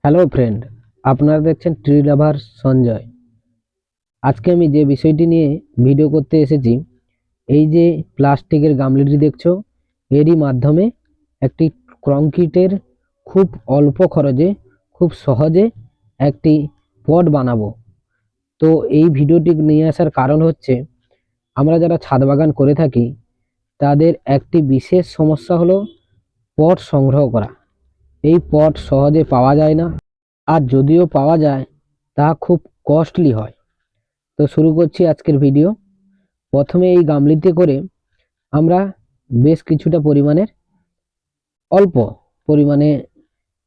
Hello friend, আপনারা দেখছেন tree লাভার সঞ্জয়। আজকে আমি যে বিষয়টি নিয়ে ভিডিও করতে এসেছি, এই যে প্লাস্টিকের গামলাটি দেখছো, এরই মাধ্যমে একটি কংক্রিটের খুব অল্প খরচে খুব সহজে একটি পট বানাবো। তো এই ভিডিওটি নিয়ে আসার কারণ হচ্ছে, আমরা যারা ছাদ বাগান করে থাকি তাদের একটি বিশেষ সমস্যা হলো পট সংগ্রহ করা। এই পট সহজে পাওয়া যায় না, আর যদিও পাওয়া যায় তা খুব কস্টলি হয়। তো শুরু করছি আজকের ভিডিও। প্রথমে এই গামলিতে করে আমরা বেশ কিছুটা অল্প পরিমাণে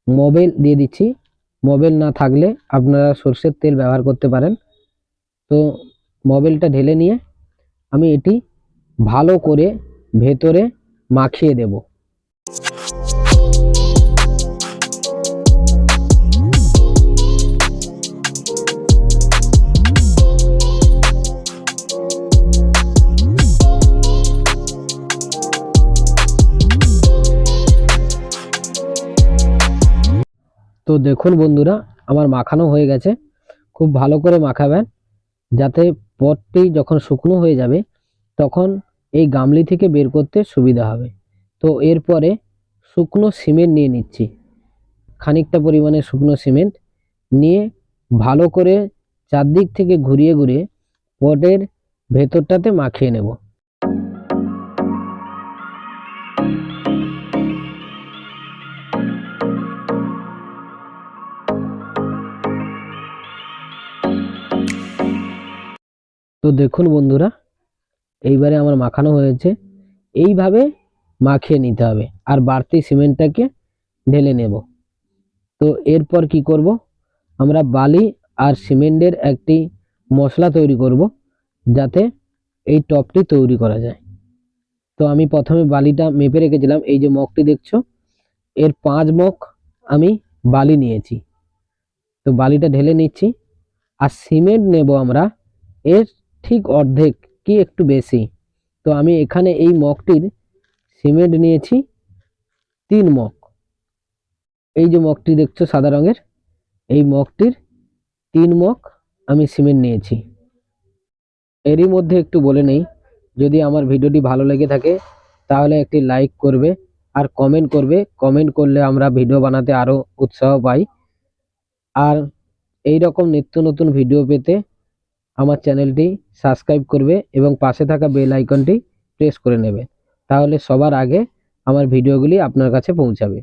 মোবিল দিয়ে দিচ্ছি। মোবিল না থাকলে আপনারা সরষের তেল ব্যবহার করতে পারেন। তো মোবিলটা ঢেলে নিয়ে আমি এটি ভালো করে ভেতরে মাখিয়ে দেব। তো দেখুন বন্ধুরা, আমার মাখানো হয়ে গেছে। খুব ভালো করে মাখাবেন, যাতে পটটি যখন শুকনো হয়ে যাবে তখন এই গামলি থেকে বের করতে সুবিধা হবে। তো এরপরে শুকনো সিমেন্ট নিয়ে নিচ্ছি। খানিকটা পরিমাণে শুকনো সিমেন্ট নিয়ে ভালো করে চারদিক থেকে ঘুরিয়ে ঘুরিয়ে পটের ভেতরটাতে মাখিয়ে নেব। তো দেখুন বন্ধুরা, এইবারে আমার মাখানো হয়েছে। এইভাবে মাখিয়ে নিতে হবে, আর বাড়তি সিমেন্টটাকে ঢেলে নেব। তো এরপর কি করব, আমরা বালি আর সিমেন্টের একটি মশলা তৈরি করব, যাতে এই টপটি তৈরি করা যায়। তো আমি প্রথমে বালিটা মেপে রেখেছিলাম। এই যে মগটি দেখছো, এর 5 মগ আমি বালি নিয়েছি। তো বালিটা ঢেলে নিচ্ছি, আর সিমেন্ট নেব আমরা এর ঠিক অর্ধেক কি একটু বেশি। তো আমি এখানে এই মগটির সিমেন্ট নিয়েছি 3 মগ। এই যে মগটি দেখছো সাদা রঙের, এই মগটির 3 মগ আমি সিমেন্ট নিয়েছি। এরই মধ্যে একটু বলে নেই, যদি আমার ভিডিওটি ভালো লেগে থাকে তাহলে একটি লাইক করবে আর কমেন্ট করবে। কমেন্ট করলে আমরা ভিডিও বানাতে আরও উৎসাহ পাই। আর এই রকম নিত্য নতুন ভিডিও পেতে আমার চ্যানেলটি সাবস্ক্রাইব করবে এবং পাশে থাকা বেল আইকনটি প্রেস করে নেবে, তাহলে সবার আগে আমার ভিডিওগুলি আপনার কাছে পৌঁছাবে।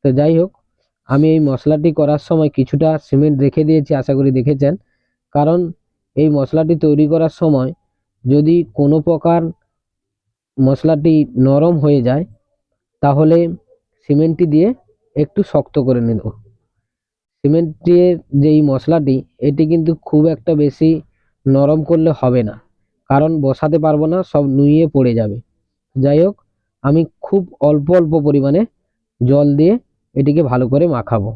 তো যাই হোক, আমি এই মশলাটি করার সময় কিছুটা সিমেন্ট রেখে দিয়েছি, আশা করি দেখেছেন। কারণ এই মশলাটি তৈরি করার সময় যদি কোনো প্রকার মশলাটি নরম হয়ে যায় তাহলে সিমেন্টটি দিয়ে একটু শক্ত করে নেব। সিমেন্টের যেই মশলাটি, এটি কিন্তু খুব একটা বেশি নরম করলে হবে না, কারণ বসাতে পারবো না, সব নুয়ে পড়ে যাবে। যাই হোক, আমি খুব অল্প অল্প পরিমাণে জল দিয়ে এটিকে ভালো করে মাখাবো।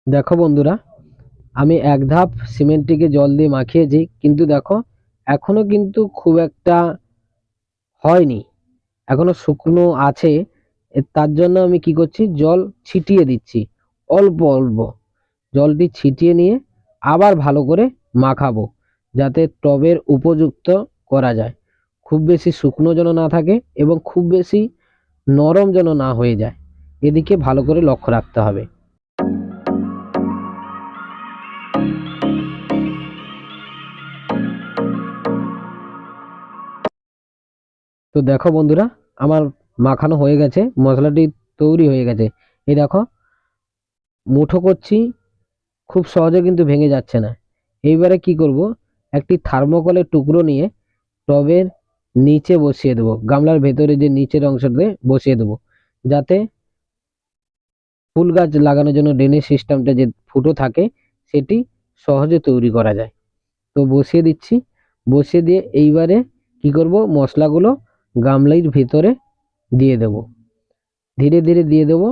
দেখো বন্ধুরা, আমি এক ধাপ সিমেন্টটিকে জল দিয়ে মাখিয়েছি, কিন্তু দেখো এখনো কিন্তু খুব একটা হয়নি, এখনো শুকনো আছে। তার জন্য আমি কি করছি, জল ছিটিয়ে দিচ্ছি অল্প অল্প। জলটি ছিটিয়ে নিয়ে আবার ভালো করে মাখাবো, যাতে টবের উপযুক্ত করা যায়। খুব বেশি শুকনো যেন না থাকে এবং খুব বেশি নরম যেন না হয়ে যায়, এদিকে ভালো করে লক্ষ্য রাখতে হবে। তো দেখো বন্ধুরা, আমার মাখানো হয়ে গেছে, মশলাটি তৈরি হয়ে গেছে। এই দেখো, মুঠো করছি, খুব সহজে কিন্তু ভেঙে যাচ্ছে না। এইবারে কি করব, একটি থার্মোকলের টুকরো নিয়ে টবের নিচে বসিয়ে দেবো, গামলার ভেতরে যে নিচের অংশটাতে বসিয়ে দেবো, যাতে ফুল গাছ লাগানোর জন্য ড্রেনেজ সিস্টেমটা যে ফুটো থাকে সেটি সহজে তৈরি করা যায়। তো বসিয়ে দিচ্ছি, বসিয়ে দিয়ে এইবারে কি করব, মশলাগুলো গামলার ভিতরে দিয়ে দেব, ধীরে ধীরে দিয়ে দেব।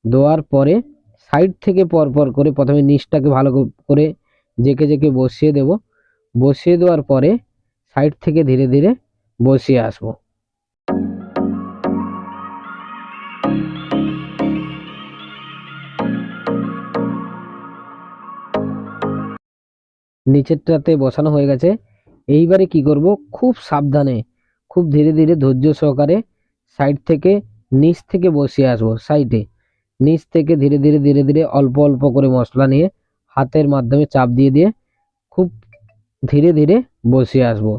দেওয়ার পরে সাইড থেকে পরপর করে প্রথমে নিচটাকে ভালো করে জেকে জেকে বসিয়ে দেব। বসিয়ে দেওয়ার পরে সাইড থেকে ধীরে ধীরে বসিয়ে আসবো। নিচেরটাতে বসানো হয়ে গেছে। এইবারে কি করব, খুব সাবধানে, খুব ধীরে ধীরে ধৈর্য সহকারে সাইড থেকে নিচ থেকে বসিয়ে আসবো। সাইডে নিচ থেকে ধীরে ধীরে ধীরে ধীরে অল্প অল্প করে মশলা নিয়ে হাতের মাধ্যমে চাপ দিয়ে দিয়ে খুব ধীরে ধীরে বসিয়ে আসবো।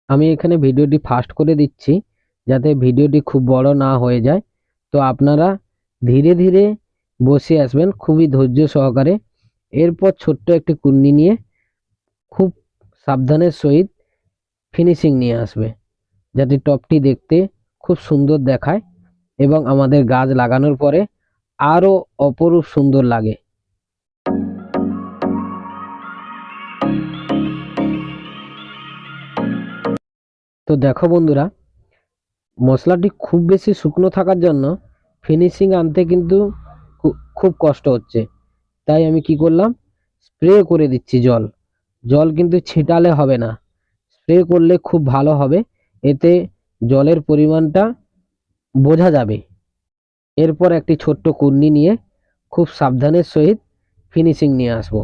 আমি এখানে ভিডিওটি ফাস্ট করে দিচ্ছি যাতে ভিডিওটি খুব বড় না হয়ে যায়। তো আপনারা ধীরে ধীরে বসে আসবেন, খুবই ধৈর্য সহকারে। এরপর ছোট্ট একটি কুন্নি নিয়ে খুব সাবধানের সহিত ফিনিশিং নিয়ে আসবে, যাতে টপটি দেখতে খুব সুন্দর দেখায় এবং আমাদের গাছ লাগানোর পরে আরো অপরূপ সুন্দর লাগে। তো দেখো বন্ধুরা, মশলাটি খুব বেশি শুকনো থাকার জন্য ফিনিশিং আনতে কিন্তু খুব কষ্ট হচ্ছে। তাই আমি কি করলাম, স্প্রে করে দিচ্ছি জল। জল কিন্তু ছিটালে হবে না, স্প্রে করলে খুব ভালো হবে, এতে জলের পরিমাণটা বোঝা যাবে। এরপর একটি ছোট্ট কুন্নি নিয়ে খুব সাবধানের সহিত ফিনিশিং নিয়ে আসবো।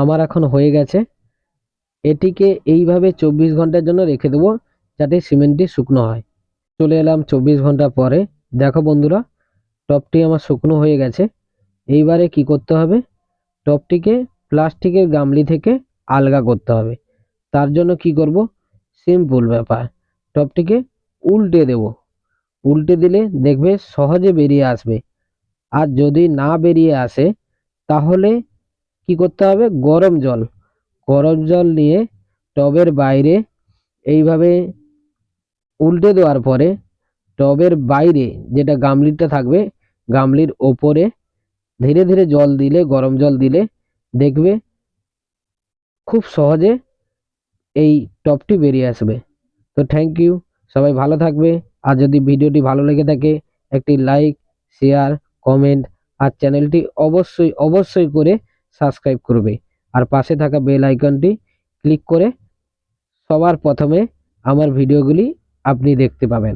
আমার এখন হয়ে গেছে। এটিকে এইভাবে 24 ঘন্টার জন্য রেখে দেবো যাতে সিমেন্টটি শুকনো হয়। চলে এলাম 24 ঘন্টা পরে। দেখো বন্ধুরা, টপটি আমার শুকনো হয়ে গেছে। এইবারে কি করতে হবে, টপটিকে প্লাস্টিকের গামলি থেকে আলগা করতে হবে। তার জন্য কি করব, সিম্পল ব্যাপার, টপটিকে উল্টে দেব। উল্টে দিলে দেখবে সহজে বেরিয়ে আসবে। আর যদি না বেরিয়ে আসে তাহলে কি করতে হবে, গরম জল নিয়ে টবের বাইরে এইভাবে উল্টে দেওয়ার পরে টবের বাইরে যেটা গামলিটা থাকবে, গামলির ওপরে ধীরে ধীরে জল দিলে, গরম জল দিলে দেখবে খুব সহজে এই টপটি বেরিয়ে আসবে। তো থ্যাংক ইউ, সবাই ভালো থাকবে। আর যদি ভিডিওটি ভালো লেগে থাকে একটি লাইক, শেয়ার, কমেন্ট আর চ্যানেলটি অবশ্যই করে সাবস্ক্রাইব করবে। আর পাশে থাকা বেল আইকনটি ক্লিক করে সবার প্রথমে আমার ভিডিওগুলি আপনি দেখতে পাবেন।